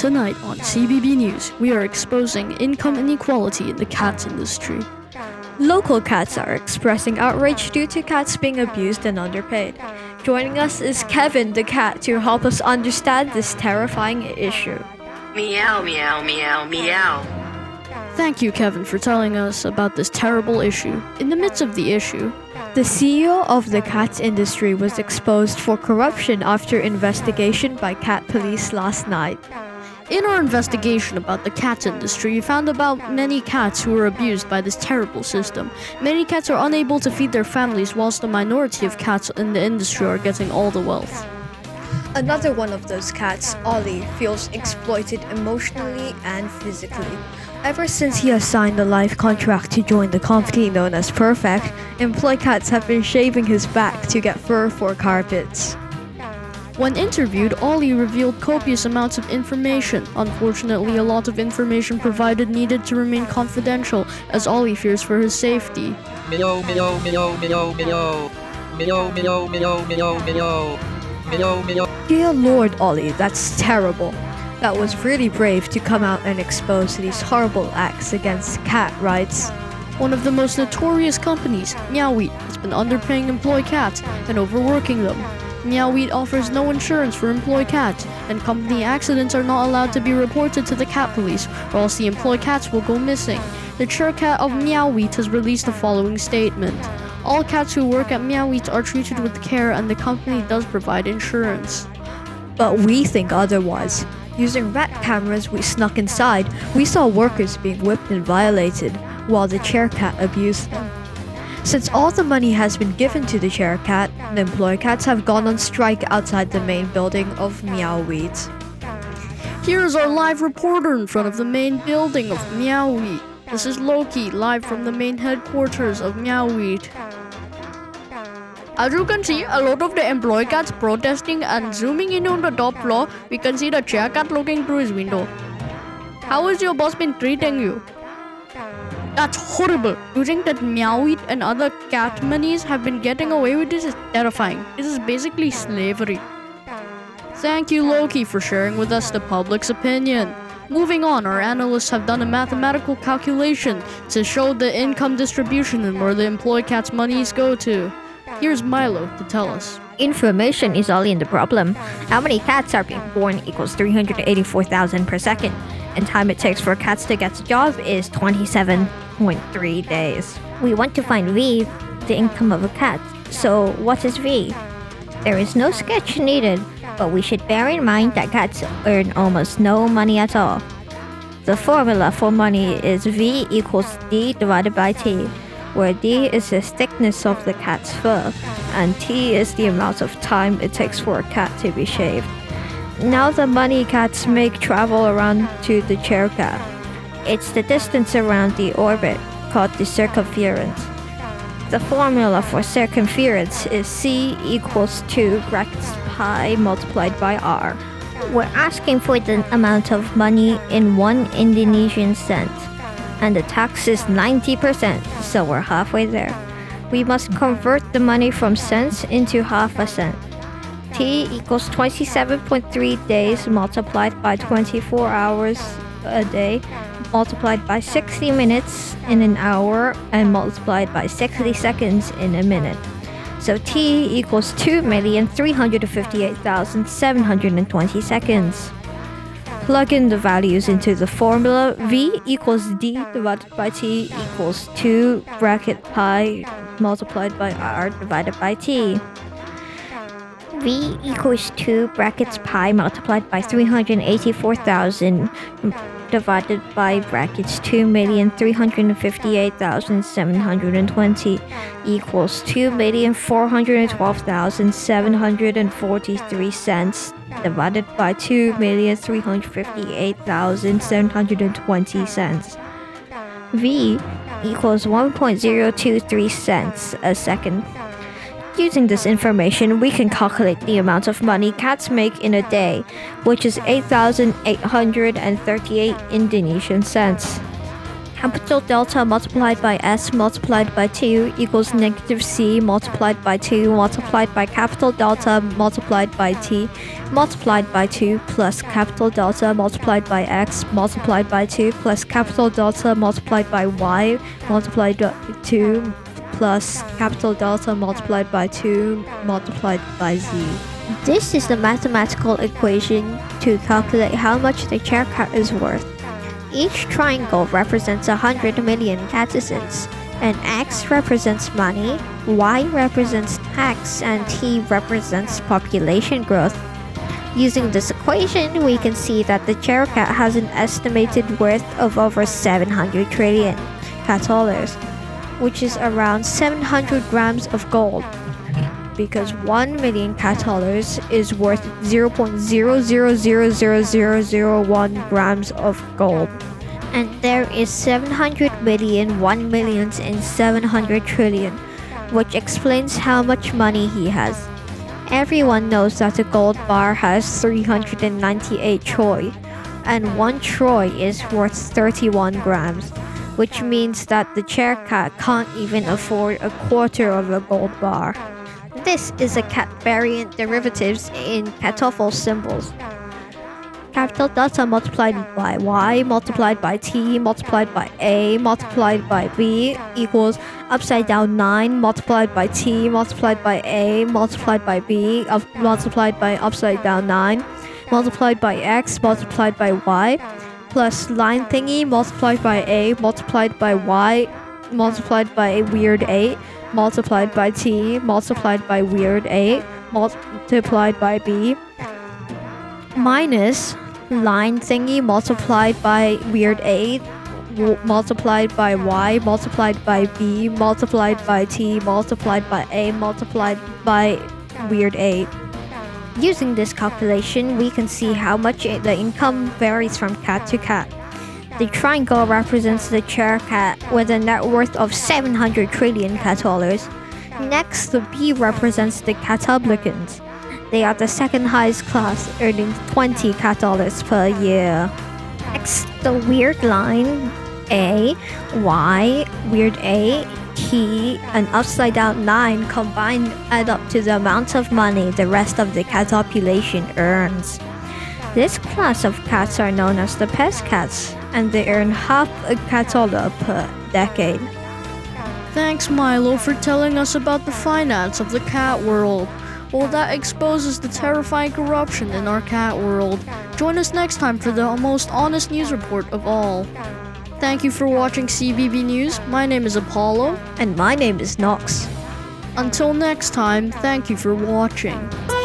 Tonight on CBB News, we are exposing income inequality in the cat industry. Local cats are expressing outrage due to cats being abused and underpaid. Joining us is Kevin the cat to help us understand this terrifying issue. Meow, meow, meow, meow. Thank you, Kevin, for telling us about this terrible issue. In the midst of the issue, The CEO of the cat industry was exposed for corruption after investigation by cat police last night. in our investigation about the cat industry, we found about many cats who are abused by this terrible system. Many cats are unable to feed their families, whilst the minority of cats in the industry are getting all the wealth. Another one of those cats, Ollie, feels exploited emotionally and physically. Ever since he has signed a life contract to join the company known as Perfect, employed cats have been shaving his back to get fur for carpets. When interviewed, Ollie revealed copious amounts of information. Unfortunately, a lot of information provided needed to remain confidential, as Ollie fears for his safety. Meow, meow, meow, meow, meow. Meow, meow, meow, meow, meow. Meow, meow. Dear Lord, Ollie, that's terrible. That was really brave to come out and expose these horrible acts against cat rights. One of the most notorious companies, Meowweed, has been underpaying employed cats and overworking them. Meowweed offers no insurance for employed cats, and company accidents are not allowed to be reported to the cat police, or else the employed cats will go missing. The chaircat of Meowweed has released the following statement. All cats who work at Meowweed are treated with care, and the company does provide insurance. But we think otherwise. Using rat cameras we snuck inside, we saw workers being whipped and violated, while the chaircat abused them. Since all the money has been given to the chaircat, the employed cats have gone on strike outside the main building of Meowweed. Here is our live reporter in front of the main building of Meowweed. This is Loki, live from the main headquarters of Meowweed. As you can see, a lot of the employee cats protesting, and zooming in on the top floor, we can see the chair cat looking through his window. How has your boss been treating you? That's horrible. You think that Meowweed and other cat monies have been getting away with this is terrifying. This is basically slavery. Thank you, Loki, for sharing with us the public's opinion. Moving on, our analysts have done a mathematical calculation to show the income distribution and where the employed cats' monies go to. Here's Milo to tell us. Information is all in the problem. How many cats are being born equals 384,000 per second, and time it takes for cats to get a job is 27.3 days. We want to find V, the income of a cat. So what is V? There is no sketch needed, but we should bear in mind that cats earn almost no money at all. The formula for money is V equals D divided by T, where D is the thickness of the cat's fur, and T is the amount of time it takes for a cat to be shaved. Now the money cats make travel around to the chaircat. It's the distance around the orbit, called the circumference. The formula for circumference is C equals 2 brackets pi multiplied by R. We're asking for the amount of money in 1 Indonesian cent, and the tax is 90%, so we're halfway there. We must convert the money from cents into half a cent. T equals 27.3 days multiplied by 24 hours a day, multiplied by 60 minutes in an hour, and multiplied by 60 seconds in a minute. So T equals 2,358,720 seconds. Plug in the values into the formula. V equals D divided by T equals 2 bracket pi multiplied by R divided by T. V equals 2 brackets pi multiplied by 384,000 divided by brackets 2,358,720 equals 2,412,743 cents divided by 2,358,720 cents. V equals 1.023 cents a second. Using this information, we can calculate the amount of money cats make in a day, which is 8,838 Indonesian cents. Capital delta multiplied by s multiplied by 2 equals negative c multiplied by 2 multiplied by capital delta multiplied by t multiplied by 2 plus capital delta multiplied by x multiplied by 2 plus capital delta multiplied by y multiplied by 2 plus capital delta multiplied by 2 multiplied by z. This is the mathematical equation to calculate how much the chair cat is worth. Each triangle represents 100 million catizens, and x represents money, y represents tax, and t represents population growth. Using this equation, we can see that the chair cat has an estimated worth of over 700 trillion cat dollars, which is around 700 grams of gold. Because 1 million cat dollars is worth 0.0000001 grams of gold. And there is 700 million 1 millions in 700 trillion, which explains how much money he has. Everyone knows that a gold bar has 398 troy, and 1 troy is worth 31 grams, which means that the chair cat can't even afford a quarter of a gold bar. This is a cat variant derivatives in Kartoffel symbols. Capital delta multiplied by y multiplied by t multiplied by a multiplied by b equals upside down 9 multiplied by t multiplied by a multiplied by b multiplied by upside down 9 multiplied by x multiplied by y plus line thingy multiplied by a multiplied by y multiplied by weird 8 multiplied by t multiplied by weird 8 multiplied by b minus line thingy multiplied by weird 8 multiplied by y multiplied by b multiplied by t multiplied by a multiplied by weird 8. Using this calculation, we can see how much the income varies from cat to cat. The triangle represents the chair cat with a net worth of 700 trillion cat dollars. Next, the B represents the catoblicans. They are the second highest class, earning 20 cat dollars per year. Next, the weird line A, Y, weird A, T, and upside down 9 combined add up to the amount of money the rest of the cat population earns. This class of cats are known as the pest cats, and they earn half a cat dollar per decade. Thanks, Milo, for telling us about the finance of the cat world. Well, that exposes the terrifying corruption in our cat world. Join us next time for the most honest news report of all. Thank you for watching CBB News. My name is Apollo. And my name is Nox. Until next time, thank you for watching. Bye.